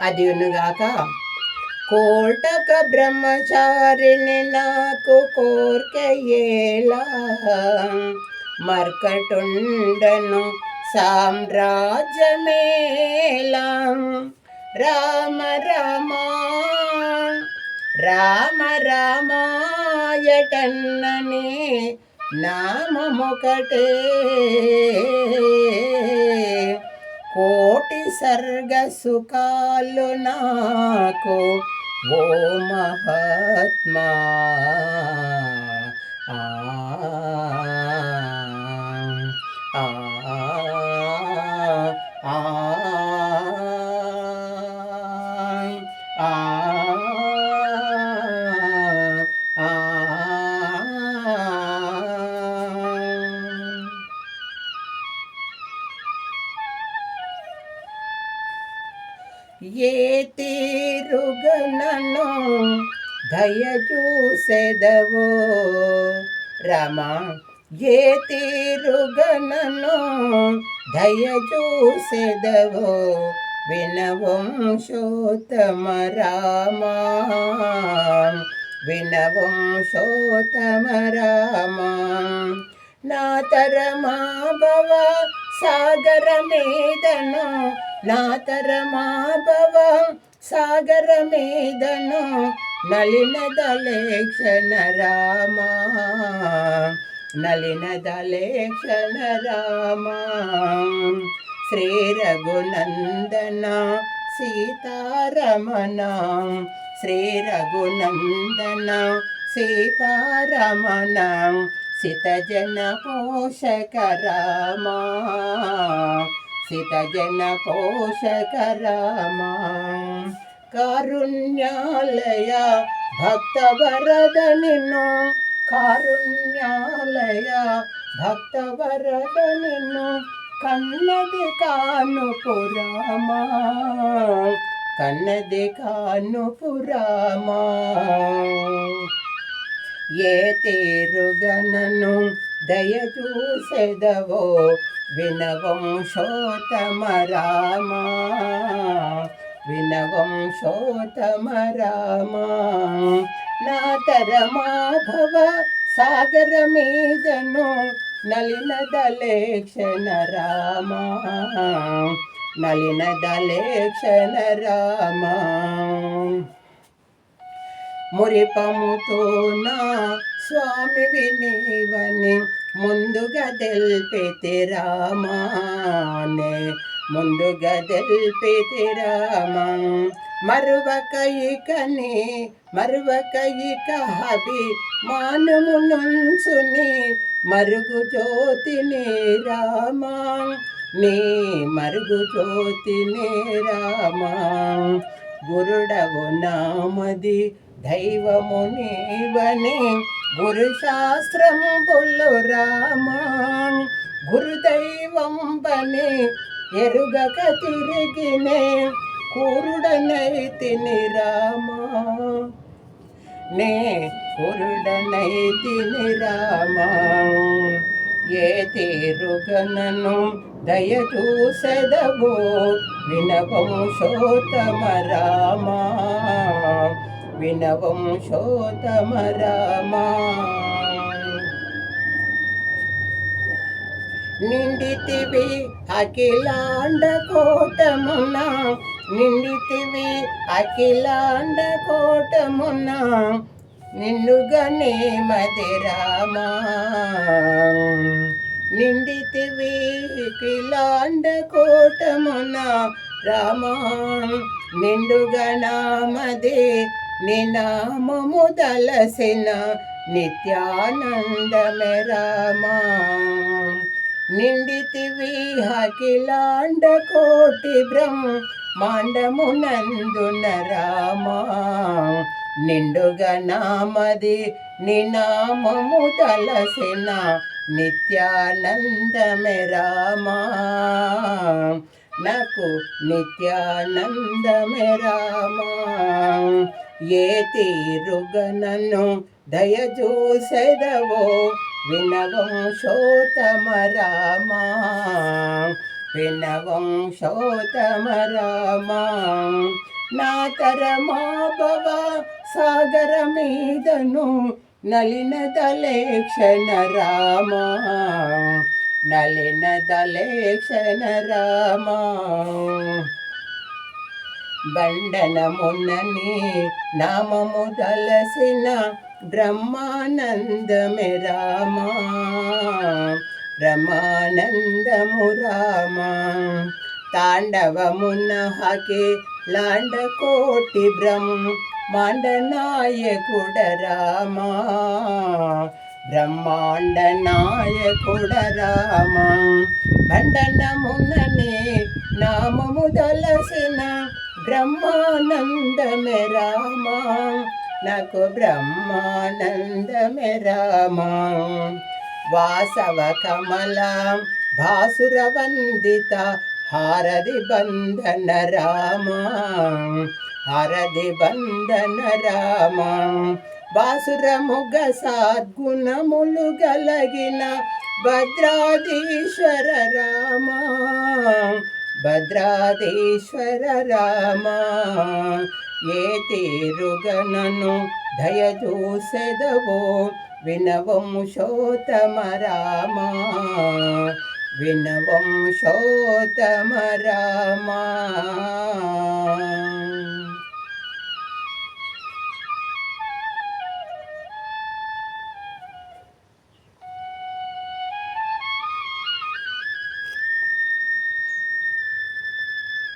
అదియునుగాక కోటక బ్రహ్మచారిని నాకు కోర్కెయేలా మర్కటుండను సామ్రాజ్యమేలా రామ రామ రామ రామాయటన్నని నామముకటే కోటి సర్గ సుఖాలు నాకు ఓ మహాత్మా ఆ ఆ ఆ ఏ తీరుగనను దయచూసెదవో రమ ఏ తీరుగనను దయచూసెదవో వినవంశోత్తమ రామ వినవంశోత్తమ రామ నా తరమా భవ సాగర మీదను నా తరమా భవ సాగర మీదను నలినదలేక్షణ రామ నలినదలేక్షణ రామ శ్రీ రఘునందన సీతారమణ శ్రీ రఘునందన సీతారమణ సితజన పోషక రామ సితజన పోషక రామ కారుణ్యాలయ భక్తవరద నిన్ను కారుణ్యాలయ భక్తవరద నిన్ను కన్నది కానుపురామ కన్నది కానుపురామ ఏ తీరుగనను దయచూసెదవో వినవంశోత్తమ రామ వినవంశోత్తమ రామ నా తరమా భవ సాగర మీదను నలినదలేక్షణ రామ నలినదలేక్షణ రామ మురిపముతో నా స్వామి వినివని ముందుగా తెల్పితి రామానే ముందుగా తెల్పితి రామ మరువక ఇకని మరువక ఇక హబి మానమునుంచుని మరుగు జ్యోతిని రామ నీ మరుగు జ్యోతిని రామ గురుడవు నామది దైవము నీవని గురు శాస్త్రంబులు రామ గురుదైవం బని ఎరుగక తిరిగినే కురుడనైతిని రామ నే కురుడనైతిని రామ ఏ తీరుగనను దయచూసెదవో వినవంశోత్తమ రామ వినవంశోత్తమ రామ నిండితివి అఖిలాండ కోటమున నిండితివి అఖిలాండ కోటమున నిన్నుగనే మది రామ నిండితివి అఖిలాండ కోటమున రామ నిండుగా నామదే నినామము దలసిన నిత్యానందమే రామ నిండితివి అఖిలాండ కోటి బ్రహ్మాండమునందున రామ నిండుగా నామది నినామము దలసిన నిత్యానందమే రామ నాకు నిత్యానందమే రామ ఏ తీరుగనను దయచూసెదవో వినవంశోత్తమ రామ వినవంశోత్తమ రామ నా తరమా భవ సాగర మీదను నలిన దలేక్షణ రామ నలిన దలేక్షణ రామ బండనమునని నామము దలసిన బ్రహ్మానందమే రామ బ్రహ్మానందము రామ తాండవమున హకే లాండ కోటి బ్రహ్మాండ నాయకుడ రామ బ్రహ్మాండ నాయకుడ రామ బండనముననే నామము దలసిన బ్రహ్మానందమే రామ నాకు బ్రహ్మానందమే రామ వాసవ కమల భాసుర వందిత హారది బంధన రామ హారది బంధన రామ బాసురముగ సద్గుణములు గలగిన భద్రాధీశ్వర రామ భద్రాధీశ్వర రామ ఏ తీరుగనను దయచూసెదవో వినవంశోత్తమ రామ వినవంశోత్తమ రామ